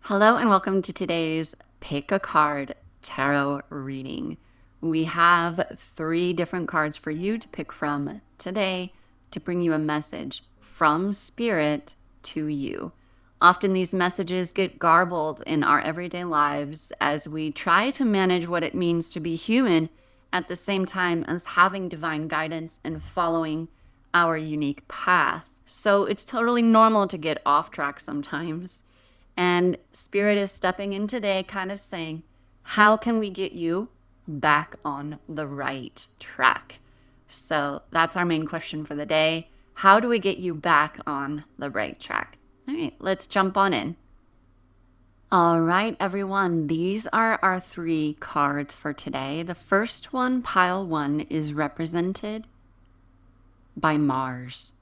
Hello and welcome to today's Pick a Card Tarot reading. We have 3 different cards for you to pick from today to bring you a message from Spirit to you. Often these messages get garbled in our everyday lives as we try to manage what it means to be human at the same time as having divine guidance and following our unique path. So it's totally normal to get off track sometimes. And Spirit is stepping in today, kind of saying, how can we get you back on the right track? So that's our main question for the day. How do we get you back on the right track? All right, let's jump on in. All right, everyone, these are our 3 cards for today. The first one, pile 1, is represented by Mars.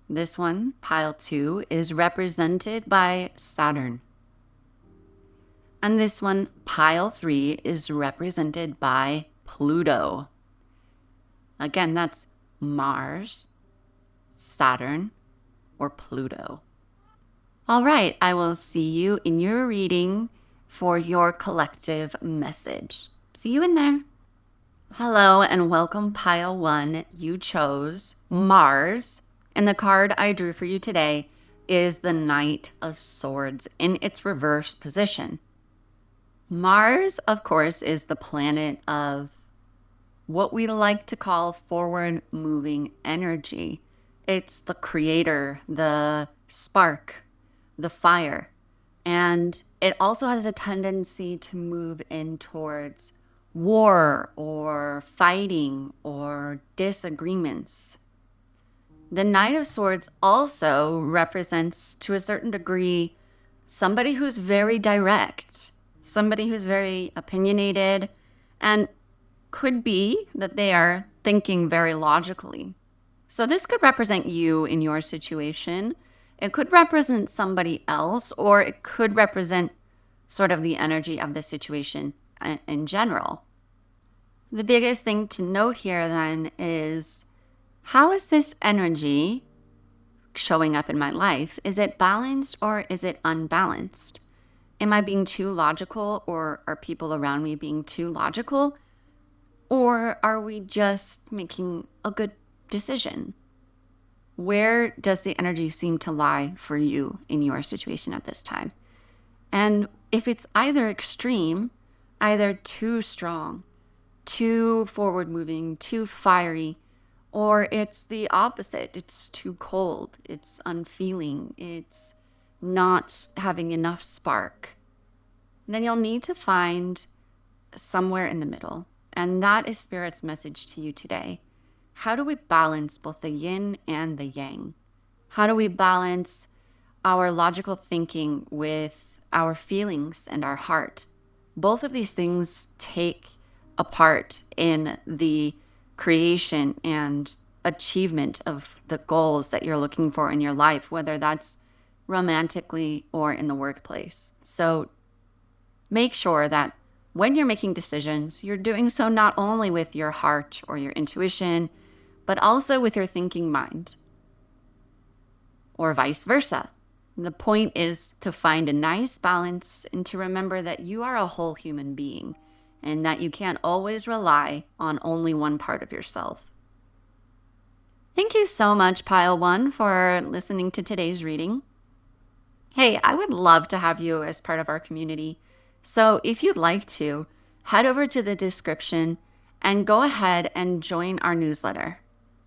This one, pile 2, is represented by Saturn. And this one, pile 3, is represented by Pluto. Again, that's Mars, Saturn, or Pluto. All right, I will see you in your reading for your collective message. See you in there. Hello and welcome, pile 1. You chose Mars. And the card I drew for you today is the Knight of Swords in its reverse position. Mars, of course, is the planet of what we like to call forward-moving energy. It's the creator, the spark, the fire. And it also has a tendency to move in towards war or fighting or disagreements. The Knight of Swords also represents, to a certain degree, somebody who's very direct, somebody who's very opinionated, and could be that they are thinking very logically. So this could represent you in your situation. It could represent somebody else, or it could represent sort of the energy of the situation in general. The biggest thing to note here then is, how is this energy showing up in my life? Is it balanced or is it unbalanced? Am I being too logical, or are people around me being too logical? Or are we just making a good decision? Where does the energy seem to lie for you in your situation at this time? And if it's either extreme, either too strong, too forward-moving, too fiery, or it's the opposite, it's too cold, it's unfeeling, it's not having enough spark, then you'll need to find somewhere in the middle. And that is Spirit's message to you today. How do we balance both the yin and the yang? How do we balance our logical thinking with our feelings and our heart? Both of these things take a part in the creation and achievement of the goals that you're looking for in your life, whether that's romantically or in the workplace. So make sure that when you're making decisions, you're doing so not only with your heart or your intuition, but also with your thinking mind, or vice versa. The point is to find a nice balance and to remember that you are a whole human being, and that you can't always rely on only one part of yourself. Thank you so much, Pile 1, for listening to today's reading. Hey, I would love to have you as part of our community. So if you'd like to, head over to the description and go ahead and join our newsletter.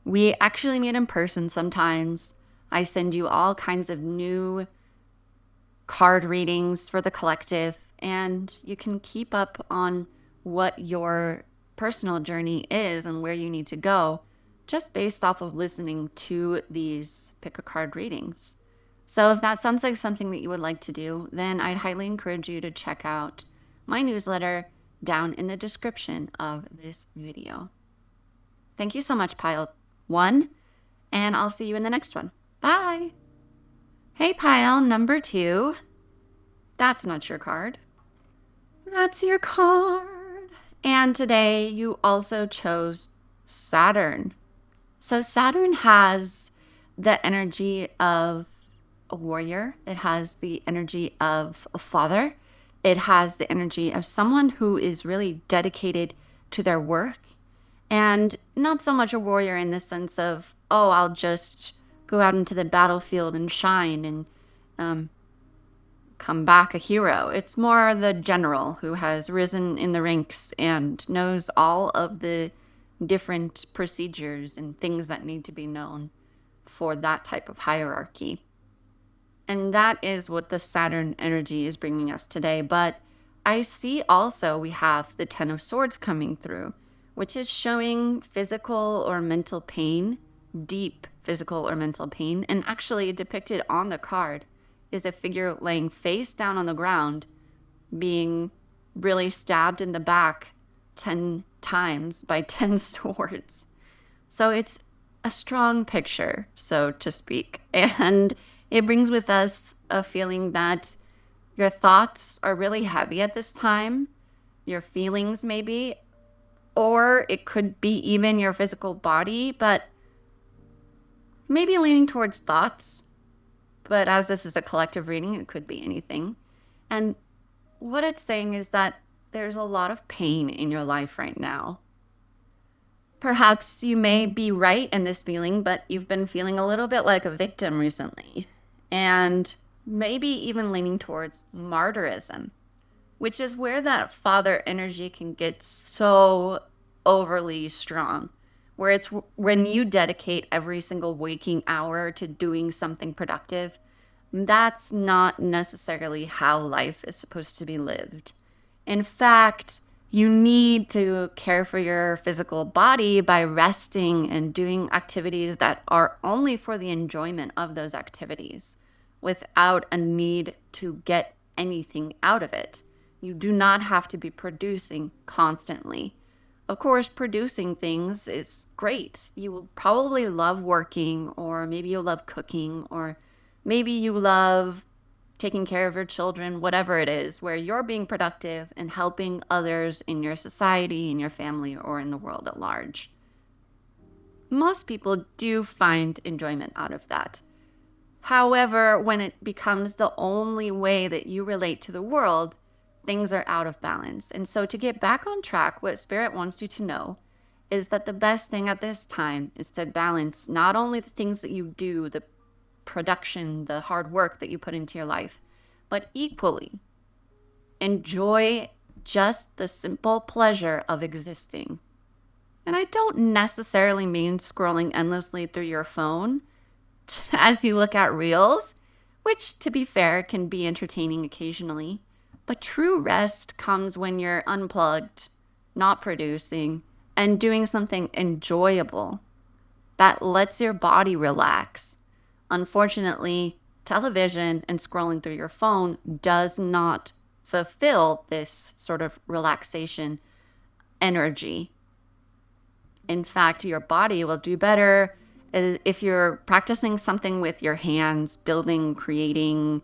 We actually meet in person sometimes. I send you all kinds of new card readings for the collective, and you can keep up on what your personal journey is and where you need to go just based off of listening to these pick a card readings. So if that sounds like something that you would like to do, then I'd highly encourage you to check out my newsletter down in the description of this video. Thank you so much, Pile 1, and I'll see you in the next one. Bye! Hey, Pile number 2. That's not your card. That's your card. And today you also chose Saturn. So Saturn has the energy of a warrior. It has the energy of a father. It has the energy of someone who is really dedicated to their work, and not so much a warrior in the sense of, oh, I'll just go out into the battlefield and shine and come back a hero. It's more the general who has risen in the ranks and knows all of the different procedures and things that need to be known for that type of hierarchy. And that is what the Saturn energy is bringing us today. But I see also we have the Ten of Swords coming through, which is showing physical or mental pain, deep physical or mental pain. And actually depicted on the card is a figure laying face down on the ground, being really stabbed in the back 10 times by 10 swords. So it's a strong picture, so to speak. And it brings with us a feeling that your thoughts are really heavy at this time, your feelings maybe, or it could be even your physical body, but maybe leaning towards thoughts. But as this is a collective reading, it could be anything. And what it's saying is that there's a lot of pain in your life right now. Perhaps you may be right in this feeling, but you've been feeling a little bit like a victim recently. And maybe even leaning towards martyrism, which is where that father energy can get so overly strong. Where it's when you dedicate every single waking hour to doing something productive, that's not necessarily how life is supposed to be lived. In fact, you need to care for your physical body by resting and doing activities that are only for the enjoyment of those activities, without a need to get anything out of it. You do not have to be producing constantly. Of course, producing things is great. You will probably love working, or maybe you love cooking, or maybe you love taking care of your children, whatever it is, where you're being productive and helping others in your society, in your family, or in the world at large. Most people do find enjoyment out of that. However, when it becomes the only way that you relate to the world, things are out of balance. And so to get back on track, what Spirit wants you to know is that the best thing at this time is to balance not only the things that you do, the production, the hard work that you put into your life, but equally enjoy just the simple pleasure of existing. And I don't necessarily mean scrolling endlessly through your phone as you look at reels, which, to be fair, can be entertaining occasionally. But true rest comes when you're unplugged, not producing, and doing something enjoyable that lets your body relax. Unfortunately, television and scrolling through your phone does not fulfill this sort of relaxation energy. In fact, your body will do better if you're practicing something with your hands, building, creating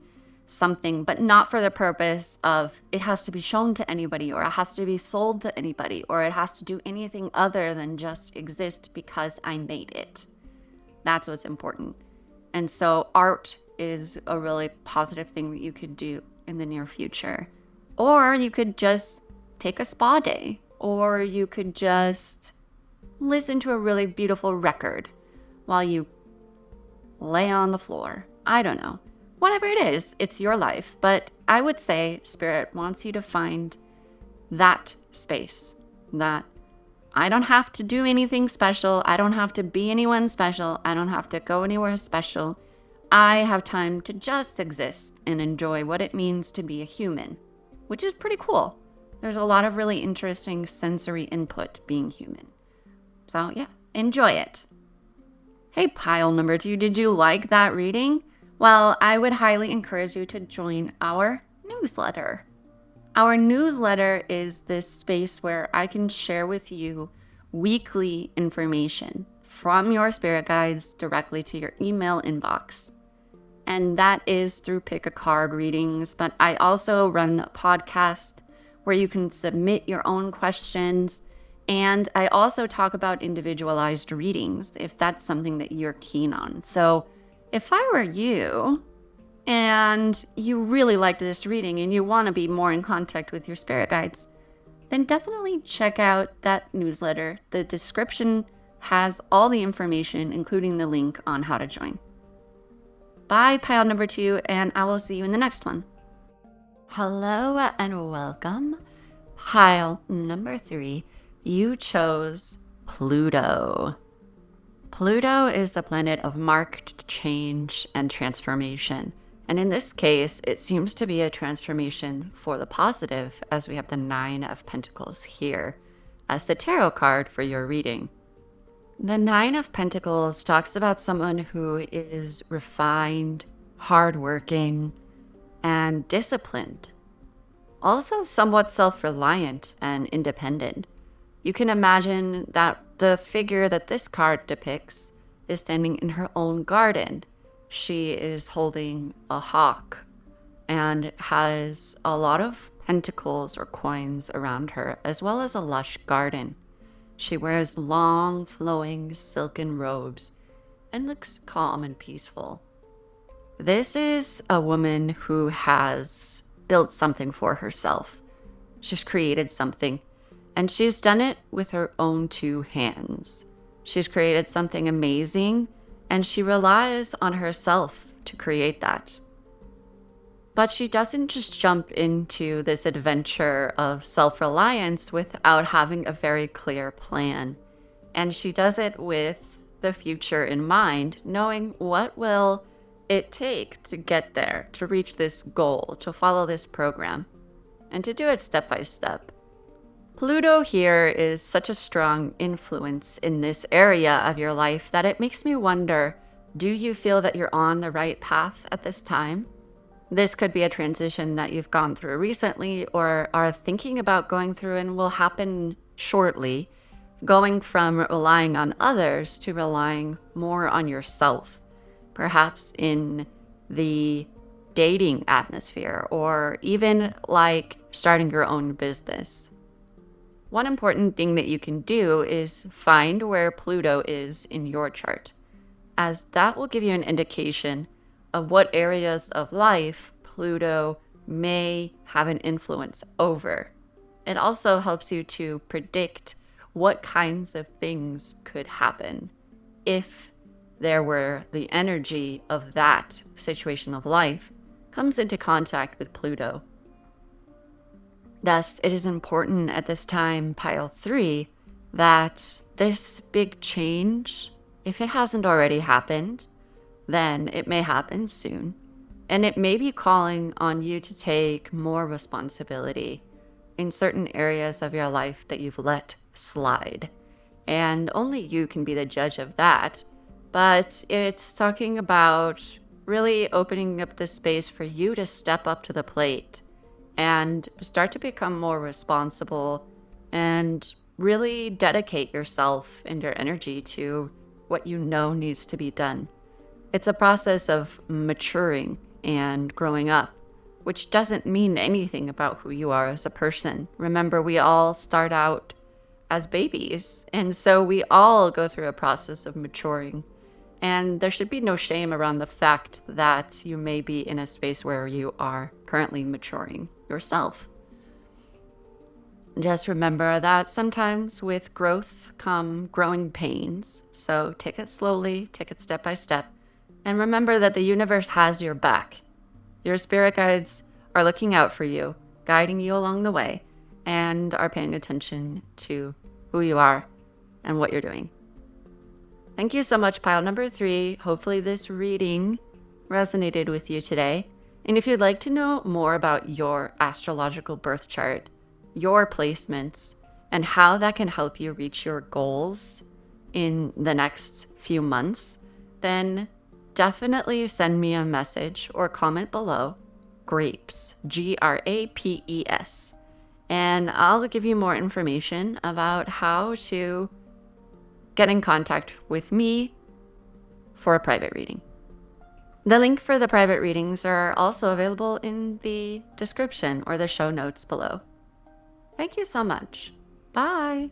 something, but not for the purpose of it has to be shown to anybody, or it has to be sold to anybody, or it has to do anything other than just exist because I made it. That's what's important. And so art is a really positive thing that you could do in the near future. Or you could just take a spa day, or you could just listen to a really beautiful record while you lay on the floor. I don't know. Whatever it is, it's your life. But I would say Spirit wants you to find that space, that I don't have to do anything special. I don't have to be anyone special. I don't have to go anywhere special. I have time to just exist and enjoy what it means to be a human, which is pretty cool. There's a lot of really interesting sensory input being human. So yeah, enjoy it. Hey, pile number 2, did you like that reading? Well, I would highly encourage you to join our newsletter. Our newsletter is this space where I can share with you weekly information from your spirit guides directly to your email inbox. And that is through Pick a Card readings, but I also run a podcast where you can submit your own questions. And I also talk about individualized readings if that's something that you're keen on. So if I were you, and you really liked this reading and you want to be more in contact with your spirit guides, then definitely check out that newsletter. The description has all the information, including the link on how to join. Bye, pile number 2, and I will see you in the next one. Hello and welcome. Pile number 3, you chose Pluto. Pluto is the planet of marked change and transformation. And in this case, it seems to be a transformation for the positive, as we have the 9 of Pentacles here as the tarot card for your reading. The 9 of Pentacles talks about someone who is refined, hardworking, and disciplined. Also somewhat self-reliant and independent. You can imagine that the figure that this card depicts is standing in her own garden. She is holding a hawk and has a lot of pentacles or coins around her, as well as a lush garden. She wears long, flowing silken robes and looks calm and peaceful. This is a woman who has built something for herself. She's created something, and she's done it with her own 2 hands. She's created something amazing, and she relies on herself to create that. But she doesn't just jump into this adventure of self-reliance without having a very clear plan. And she does it with the future in mind, knowing what will it take to get there, to reach this goal, to follow this program, and to do it step by step. Pluto here is such a strong influence in this area of your life that it makes me wonder, do you feel that you're on the right path at this time? This could be a transition that you've gone through recently or are thinking about going through and will happen shortly, going from relying on others to relying more on yourself, perhaps in the dating atmosphere or even like starting your own business. One important thing that you can do is find where Pluto is in your chart, as that will give you an indication of what areas of life Pluto may have an influence over. It also helps you to predict what kinds of things could happen if there were the energy of that situation of life comes into contact with Pluto. Thus, it is important at this time, pile 3, that this big change, if it hasn't already happened, then it may happen soon. And it may be calling on you to take more responsibility in certain areas of your life that you've let slide. And only you can be the judge of that. But it's talking about really opening up the space for you to step up to the plate and start to become more responsible and really dedicate yourself and your energy to what you know needs to be done. It's a process of maturing and growing up, which doesn't mean anything about who you are as a person. Remember, we all start out as babies, and so we all go through a process of maturing. And there should be no shame around the fact that you may be in a space where you are currently maturing yourself. Just remember that sometimes with growth come growing pains. So take it slowly, take it step by step. And remember that the universe has your back. Your spirit guides are looking out for you, guiding you along the way, and are paying attention to who you are and what you're doing. Thank you so much, pile number 3. Hopefully this reading resonated with you today. And if you'd like to know more about your astrological birth chart, your placements, and how that can help you reach your goals in the next few months, then definitely send me a message or comment below, Grapes, Grapes, and I'll give you more information about how to get in contact with me for a private reading. The link for the private readings are also available in the description or the show notes below. Thank you so much. Bye.